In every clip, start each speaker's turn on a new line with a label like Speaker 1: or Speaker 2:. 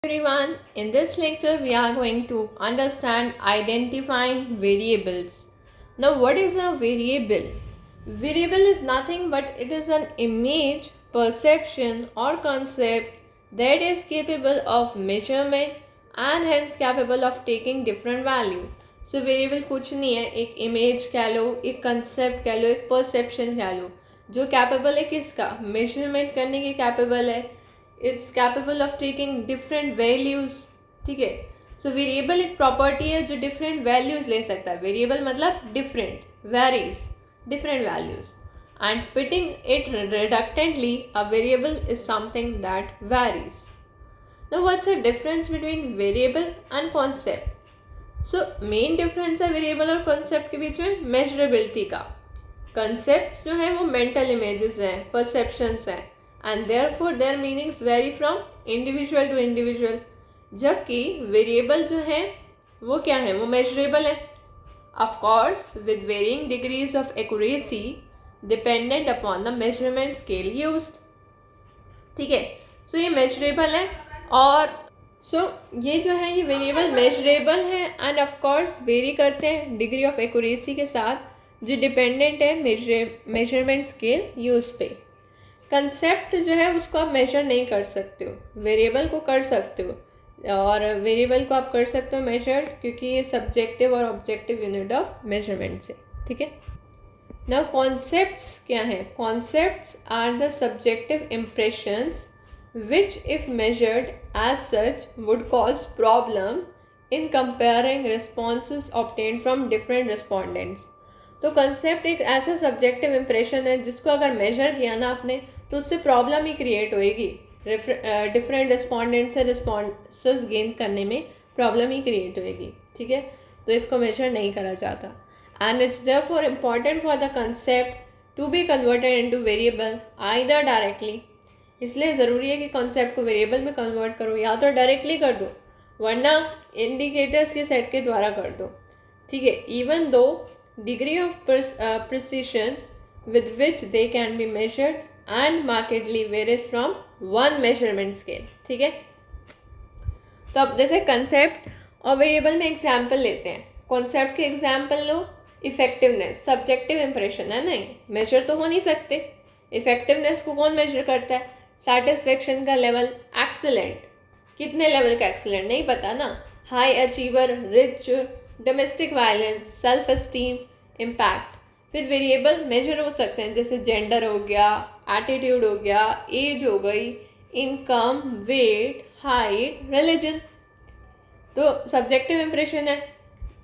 Speaker 1: Everyone, in this lecture we are going to understand identifying variables. Now what is a variable? Variable is nothing but it is an image, perception or concept that is capable of measurement and hence capable of taking different value. So variable कुछ नहीं है, एक image कह लो, एक concept कह लो, एक perception कह लो, जो capable है किसका? measurement करने के capable है, it's capable of taking different values. ठीक है, सो वेरिएबल एक प्रॉपर्टी है जो डिफरेंट वैल्यूज़ ले सकता है. वेरिएबल मतलब different, varies, different values. And putting it reductively a variable is something that varies. Now what's the difference between variable and concept? So main difference है variable और concept के बीच में मेजरेबिलिटी का. कंसेप्ट जो है वो मेंटल इमेजेस हैं, परसेप्शंस हैं, and therefore their meanings vary from individual to individual. जबकि वेरिएबल जो है वो क्या है, वो मेजरेबल है. of course with varying degrees of accuracy dependent upon the measurement scale used. ठीक है, सो ये मेजरेबल है और ये जो है ये वेरिएबल मेजरेबल है एंड ऑफ कोर्स वेरी करते हैं डिग्री ऑफ एक्यूरेसी के साथ, जो डिपेंडेंट है मेजरमेंट स्केल यूज पे. कंसेप्ट जो है उसको आप मेजर नहीं कर सकते हो, वेरिएबल को कर सकते हो, और वेरिएबल को आप कर सकते हो मेजर क्योंकि ये सब्जेक्टिव और ऑब्जेक्टिव यूनिट ऑफ मेजरमेंट से. ठीक है, नाउ कॉन्सेप्ट्स क्या हैं? Concepts are the subjective impressions which if measured as such would cause problem in comparing responses obtained from different respondents. तो कंसेप्ट एक ऐसा सब्जेक्टिव इम्प्रेशन है जिसको अगर मेजर किया ना आपने तो उससे प्रॉब्लम ही क्रिएट होएगी. डिफरेंट रिस्पॉन्डेंट से रिस्पॉन्सेस गेन करने में प्रॉब्लम ही क्रिएट होएगी. ठीक है, तो इसको मेजर नहीं करा जाता. And it's therefore important for the concept to be converted into variable either directly. इसलिए ज़रूरी है कि कॉन्सेप्ट को वेरिएबल में कन्वर्ट करो, या तो डायरेक्टली कर दो वरना इंडिकेटर्स के सेट के द्वारा कर दो. ठीक है, even though degree of precision with which they can be measured and markedly varies from one measurement scale. ठीक है, तो अब जैसे कंसेप्ट और वेरिएबल में एग्जाम्पल लेते हैं. कॉन्सेप्ट के एग्जाम्पल लो. इफेक्टिवनेस सब्जेक्टिव इम्प्रेशन है, नहीं मेजर तो हो नहीं सकते. इफेक्टिवनेस को कौन मेजर करता है? सेटिस्फेक्शन का लेवल. एक्सीलेंट, कितने लेवल का एक्सीलेंट नहीं पता ना. High achiever, rich, domestic violence, self esteem, impact. फिर वेरिएबल मेजर हो सकते हैं जैसे जेंडर हो गया, एटीट्यूड हो गया, एज हो गई, इनकम, वेट, हाइट, रिलीजन. तो सब्जेक्टिव इम्प्रेशन है,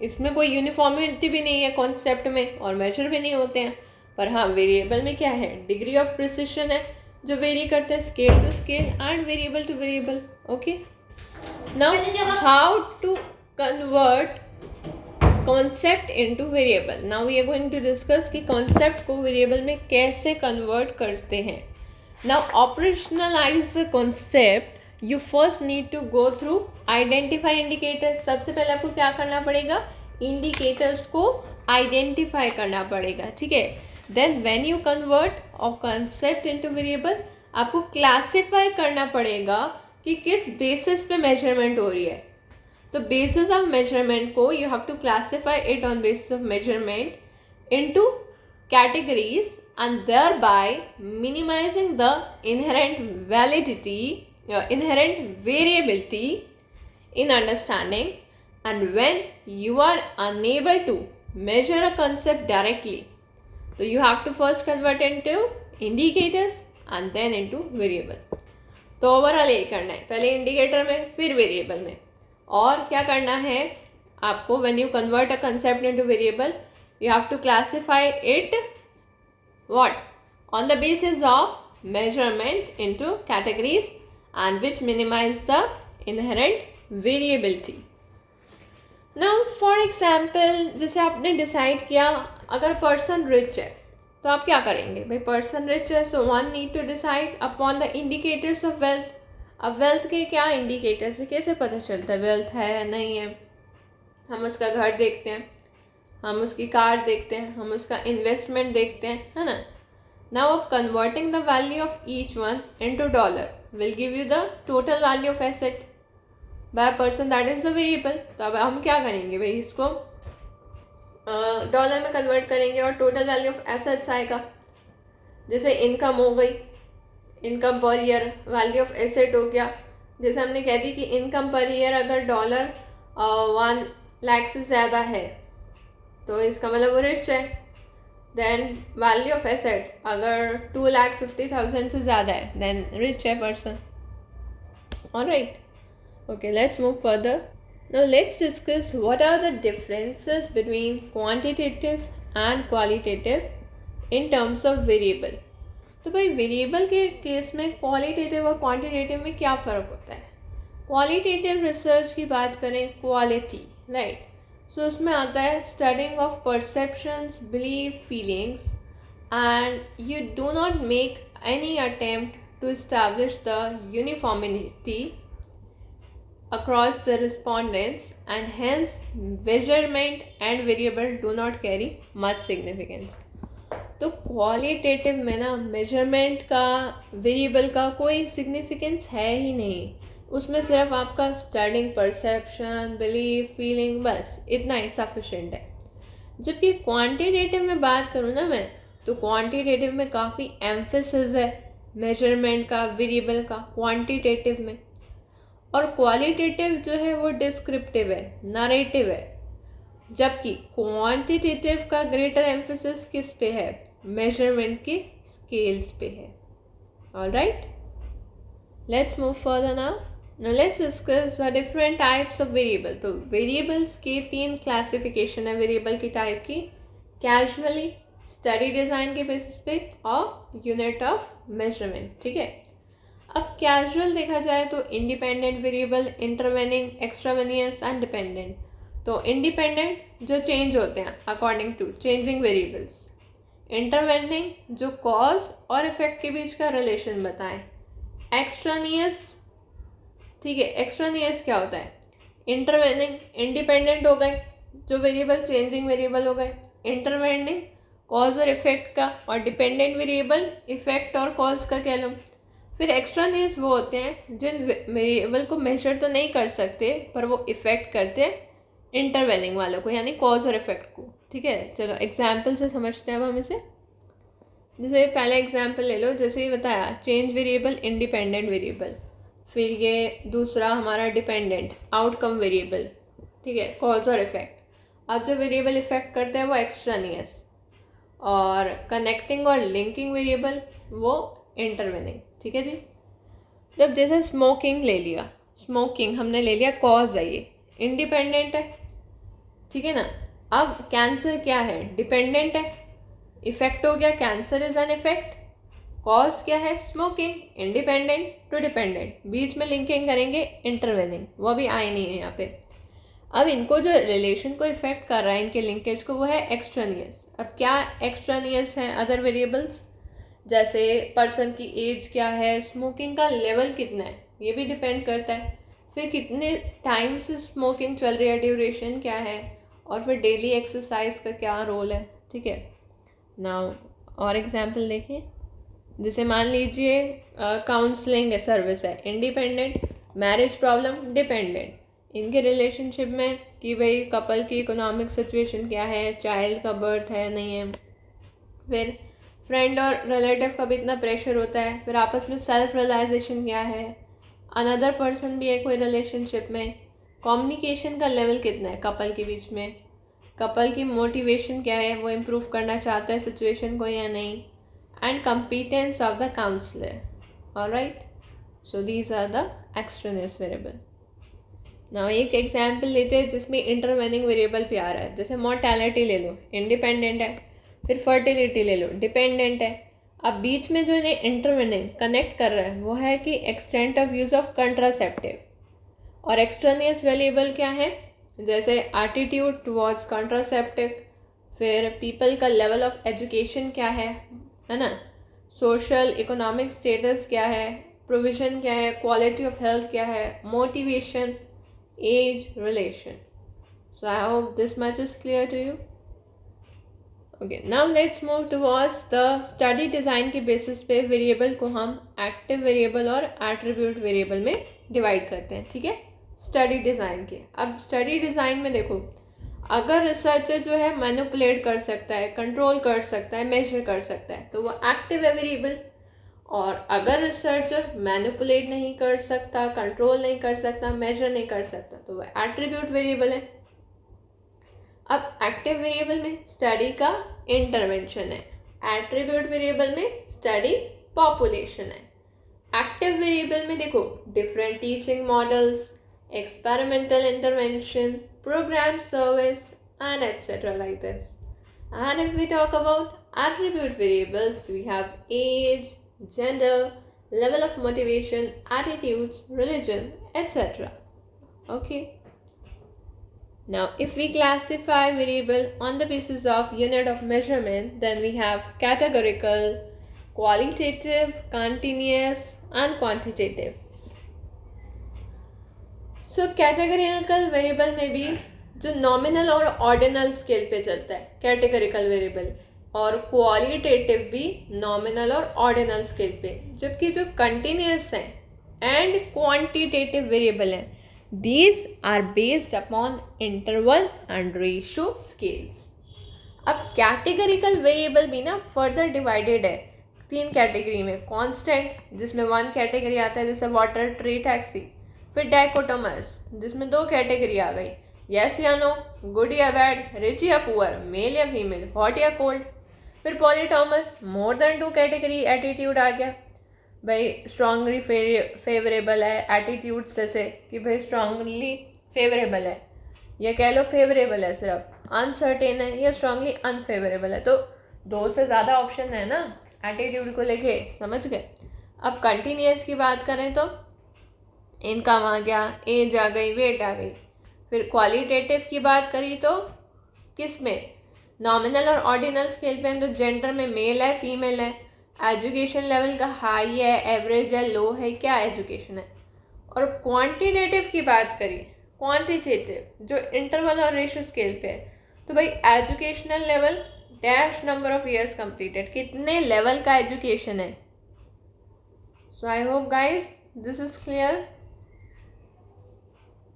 Speaker 1: इसमें कोई यूनिफॉर्मिटी भी नहीं है कॉन्सेप्ट में और मेजर भी नहीं होते हैं. पर हाँ वेरिएबल में क्या है, डिग्री ऑफ प्रिसिशन है जो वेरी करता है scale to scale and variable to variable. Okay, now how to convert concept into variable. Now we are going to discuss कि कॉन्सेप्ट को वेरिएबल में कैसे कन्वर्ट करते हैं. Now operationalise the concept you first need to go through identify indicators. सबसे पहले आपको क्या करना पड़ेगा, इंडिकेटर्स को आइडेंटिफाई करना पड़ेगा. ठीक है, then when you convert a concept into variable आपको क्लासिफाई करना पड़ेगा कि किस बेसिस पे मेजरमेंट हो रही है. तो basis of measurement को you have to classify it on basis of measurement into categories and thereby minimizing the inherent variability in understanding. And when you are unable to measure a concept directly, so you have to first convert into indicators and then into variable. तो overall यही करना है, पहले indicator में फिर variable में. और क्या करना है आपको, when you convert a concept into variable you have to classify it what on the basis of measurement into categories and which minimise the inherent variability. Now for example जैसे आपने डिसाइड किया अगर पर्सन रिच है तो आप क्या करेंगे भाई, पर्सन रिच है so one need to decide upon the indicators of wealth. अब वेल्थ के क्या इंडिकेटर्स है, कैसे पता चलता है वेल्थ है या नहीं है? हम उसका घर देखते हैं, हम उसकी कार देखते हैं, हम उसका इन्वेस्टमेंट देखते हैं, है ना. नाउ अब converting the value of each one into dollar will give you the total value of asset. By person, that is the variable. तो अब हम क्या करेंगे भाई, इसको डॉलर में कन्वर्ट करेंगे और टोटल वैल्यू ऑफ एसेट्स आएगा। जैसे इनकम हो गई, income per year, value of asset हो गया। जैसे हमने कह दी कि इनकम पर ईयर अगर डॉलर 1 लाख से ज़्यादा है तो इसका मतलब वो रिच है। देन वैल्यू ऑफ एसेट अगर 2,50,000 से ज़्यादा है देन रिच है person. Alright, okay, let's move further. Now let's discuss what are the differences between quantitative and qualitative in terms of variable. तो भाई वेरिएबल के केस में क्वालिटेटिव और क्वांटिटेटिव में क्या फ़र्क होता है? क्वालिटेटिव रिसर्च की बात करें, क्वालिटी, राइट, सो उसमें आता है studying of perceptions, belief, feelings, and you do not make any attempt to establish the uniformity across the respondents, and hence measurement and variable do not carry much significance. तो qualitative में ना measurement का, variable का कोई significance है ही नहीं, उसमें सिर्फ आपका स्टडिंग, परसेप्शन, बिलीफ, फीलिंग, बस इतना ही सफिशेंट है। जबकि क्वांटिटेटिव में बात करूँ ना मैं, तो क्वांटिटेटिव में काफ़ी एम्फेसिस है मेजरमेंट का, वेरिएबल का क्वांटिटेटिव में, और क्वालिटेटिव जो है वो डिस्क्रिप्टिव है, नरेटिव है। जबकि क्वांटिटेटिव का ग्रेटर एम्फेसिस किस पे है? मेजरमेंट के स्केल्स पे है। Alright, let's move further now. Now let's discuss the different types of variable. तो वेरिएबल्स के 3 क्लासिफिकेशन है वेरिएबल की टाइप की, कैजुअली, स्टडी डिज़ाइन के बेसिस पे, और यूनिट ऑफ मेजरमेंट। ठीक है, अब कैजुअल देखा जाए तो independent variable, intervening, extraneous and dependent. तो इंडिपेंडेंट जो चेंज होते हैं according to changing variables, intervening जो कॉज और इफेक्ट के बीच का रिलेशन बताएं, एक्स्ट्रानियस, ठीक है, एक्स्ट्रानियस क्या होता है? इंटरवेनिंग इंडिपेंडेंट हो गए जो वेरिएबल, चेंजिंग वेरिएबल हो गए, इंटरवेनिंग कॉज और इफेक्ट का, और डिपेंडेंट वेरिएबल इफेक्ट और कॉज का कह लो। फिर एक्स्ट्रानियस वो होते हैं जिन वेरिएबल को मेजर तो नहीं कर सकते पर वो इफ़ेक्ट करते हैं इंटरवेनिंग वालों को, यानी कॉज और इफेक्ट को। ठीक है, चलो एग्जाम्पल से समझते हैं अब हम इसे। जैसे पहले एग्जाम्पल ले लो, जैसे ये बताया चेंज वेरिएबल, इंडिपेंडेंट वेरिएबल, फिर ये दूसरा हमारा डिपेंडेंट, आउटकम वेरिएबल, ठीक है, कॉज और इफेक्ट। अब जो वेरिएबल इफेक्ट करते हैं वो एक्स्ट्रानियस, और कनेक्टिंग और लिंकिंग वेरिएबल वो इंटरवेनिंग। ठीक है जी, जब जैसे स्मोकिंग ले लिया, स्मोकिंग हमने ले लिया कॉज है, ये इंडिपेंडेंट है, ठीक है ना। अब कैंसर क्या है? डिपेंडेंट है, इफेक्ट हो गया, cancer is an effect. Cause क्या है? स्मोकिंग, इंडिपेंडेंट टू डिपेंडेंट, बीच में लिंकिंग करेंगे इंटरवेनिंग, वो भी आई नहीं है यहाँ पे। अब इनको जो रिलेशन को इफेक्ट कर रहा है, इनके लिंकेज को, वो है एक्स्ट्रानियस। अब क्या एक्स्ट्रानियस है अदर वेरिएबल्स? जैसे पर्सन की एज क्या है, स्मोकिंग का लेवल कितना है, ये भी डिपेंड करता है, फिर कितने टाइम से स्मोकिंग चल रही है, ड्यूरेशन क्या है, और फिर डेली एक्सरसाइज का क्या रोल है। ठीक है, नाउ और एग्जांपल देखिए, जैसे मान लीजिए काउंसलिंग सर्विस है, इंडिपेंडेंट, मैरिज प्रॉब्लम डिपेंडेंट, इनके रिलेशनशिप में कि भाई कपल की इकोनॉमिक सिचुएशन क्या है, चाइल्ड का बर्थ है नहीं है, फिर फ्रेंड और रिलेटिव का भी इतना प्रेशर होता है, फिर आपस में सेल्फ रियलाइजेशन क्या है, अनदर पर्सन भी है कोई रिलेशनशिप में, कम्युनिकेशन का लेवल कितना है कपल के बीच में, कपल की मोटिवेशन क्या है, वो इम्प्रूव करना चाहता है सिचुएशन को या नहीं, and competence of the counsellor. Alright, so these are the extraneous variable. Now एक एग्जाम्पल लेते हैं जिसमें इंटरवेनिंग वेरिएबल भी आ रहा है, जैसे मोर्टेलिटी ले लो, इंडिपेंडेंट है, फिर फर्टिलिटी ले लो, डिपेंडेंट है। अब बीच में जो इन्हें इंटरवेनिंग कनेक्ट कर रहा है वो है कि extent of use of contraceptive, और एक्सट्रानियस वेरिएबल क्या है? जैसे एटीट्यूड टुवर्ड्स कंट्रासेप्टिव, फिर पीपल का लेवल ऑफ एजुकेशन क्या है ना, सोशल इकोनॉमिक स्टेटस क्या है, प्रोविजन क्या है, क्वालिटी ऑफ हेल्थ क्या है, motivation, age, relation. So I hope this much is clear to you. Okay, now let's move towards the study design के बेसिस पे वेरिएबल को हम एक्टिव वेरिएबल और एट्रीब्यूट वेरिएबल में डिवाइड करते हैं। ठीक है, स्टडी डिज़ाइन के। अब स्टडी डिज़ाइन में देखो, अगर रिसर्चर जो है मैनिपुलेट कर सकता है, कंट्रोल कर सकता है, मेजर कर सकता है, तो वो एक्टिव है वेरिएबल। और अगर रिसर्चर मैनिपुलेट नहीं कर सकता, कंट्रोल नहीं कर सकता, मेजर नहीं कर सकता, तो वो एट्रीब्यूट वेरिएबल है। अब एक्टिव वेरिएबल में स्टडी का इंटरवेंशन है, एट्रीब्यूट वेरिएबल में स्टडी पॉपुलेशन है। एक्टिव वेरिएबल में देखो different teaching models, experimental intervention, program service, and etc. like this. And if we talk about attribute variables, we have age, gender, level of motivation, attitudes, religion, etc. Okay. Now, if we classify variable on the basis of unit of measurement, then we have categorical, qualitative, continuous, and quantitative. So categorical variable में भी जो nominal और ordinal scale पे चलता है categorical variable, और qualitative भी nominal और ऑर्डिनल स्केल पे, जबकि जो कंटिन्यूस हैं एंड क्वांटिटेटिव वेरिएबल हैं, these are based upon interval and ratio scales. अब कैटेगरिकल वेरिएबल भी ना फर्दर डिवाइडेड है 3 कैटेगरी में। कांस्टेंट जिसमें 1 कैटेगरी आता है जैसे वाटर, ट्री, टैक्सी। फिर डाइकोटोमस जिसमें 2 कैटेगरी आ गई, यस या नो, गुड या बैड, रिच या पुअर, मेल या फीमेल, हॉट या कोल्ड। फिर पॉलीटोमस मोर देन 2 कैटेगरी, एटीट्यूड आ गया, भाई स्ट्रांगली फेवरेबल है, एटीट्यूड्स जैसे कि भाई स्ट्रांगली फेवरेबल है या कह लो फेवरेबल है सिर्फ, अनसर्टेन है या स्ट्रांगली अनफेवरेबल है। तो 2 से ज़्यादा ऑप्शन है ना एटीट्यूड को लेके, समझ गए। अब कंटिन्यूस की बात करें तो इनकम आ गया, एज आ गई, वेट आ गई। फिर क्वालिटेटिव की बात करी तो किस में, नॉमिनल और ऑर्डिनल स्केल पे, तो जेंडर में मेल है, फीमेल है, एजुकेशन लेवल का हाई है, एवरेज है, लो है, क्या एजुकेशन है। और क्वांटिटेटिव की बात करी, क्वांटिटेटिव जो इंटरवल और रेशो स्केल पे है, तो भाई educational level dash number of years completed, कितने लेवल का एजुकेशन है। So I hope guys this is clear.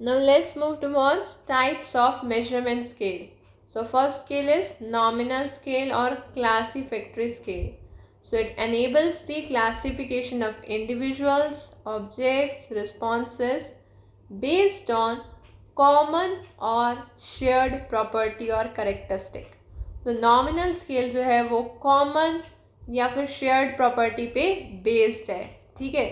Speaker 1: Now let's move towards types of measurement scale. So first scale is nominal scale or classificatory scale. So it enables the classification of individuals, objects, responses based on common or shared property or characteristic. तो nominal scale जो है वो common या फिर shared property पे based है, ठीक है।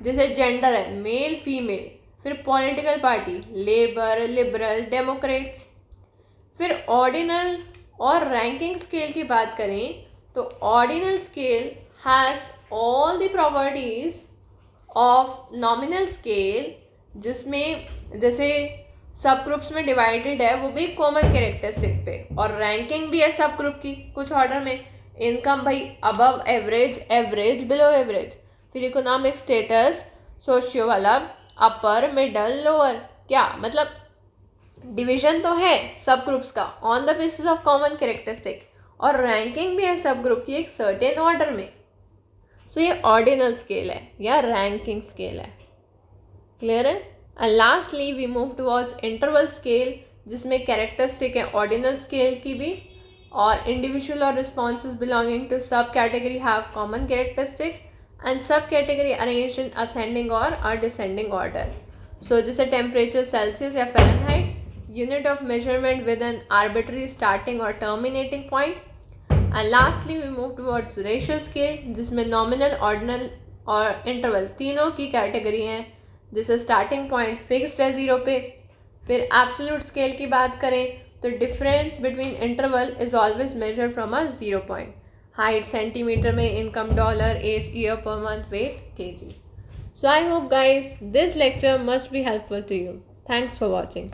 Speaker 1: जैसे gender है मेल फीमेल, फिर political party labour, liberal, Democrats. फिर ऑर्डिनल और रैंकिंग स्केल की बात करें तो ordinal scale has all the properties of nominal scale, जिसमें जैसे सब ग्रुप्स में डिवाइडेड है वो भी कॉमन कैरेक्टरिस्टिक पे, और रैंकिंग भी है सब ग्रुप की कुछ ऑर्डर में। इनकम भाई above average, average, below average. फिर इकोनॉमिक स्टेटस सोशियो वाला अपर, मिडल, लोअर, क्या मतलब डिवीजन तो है सब ग्रुप्स का on the basis of common characteristic, और रैंकिंग भी है सब ग्रुप की एक सर्टेन ऑर्डर में। सो ये ऑर्डिनल स्केल है या रैंकिंग स्केल है, क्लियर है। And lastly we move towards interval scale, जिसमें कैरेक्टरिस्टिक है ऑर्डिनल स्केल की भी, और इंडिविजुअल और responses belonging to subcategory have common characteristic and subcategory arranged in ascending or a descending order. So जैसे temperature Celsius या Fahrenheit, unit of measurement with an arbitrary starting or terminating point. And lastly we move towards ratio scale, जिसमें nominal, ordinal और interval तीनों की category हैं, जैसे starting point fixed है 0 पे। फिर absolute scale की बात करें तो difference between interval is always measured from a 0 point. Height centimetre में, income dollar, age year per month, weight KG. So I hope guys this lecture must be helpful to you. Thanks for watching.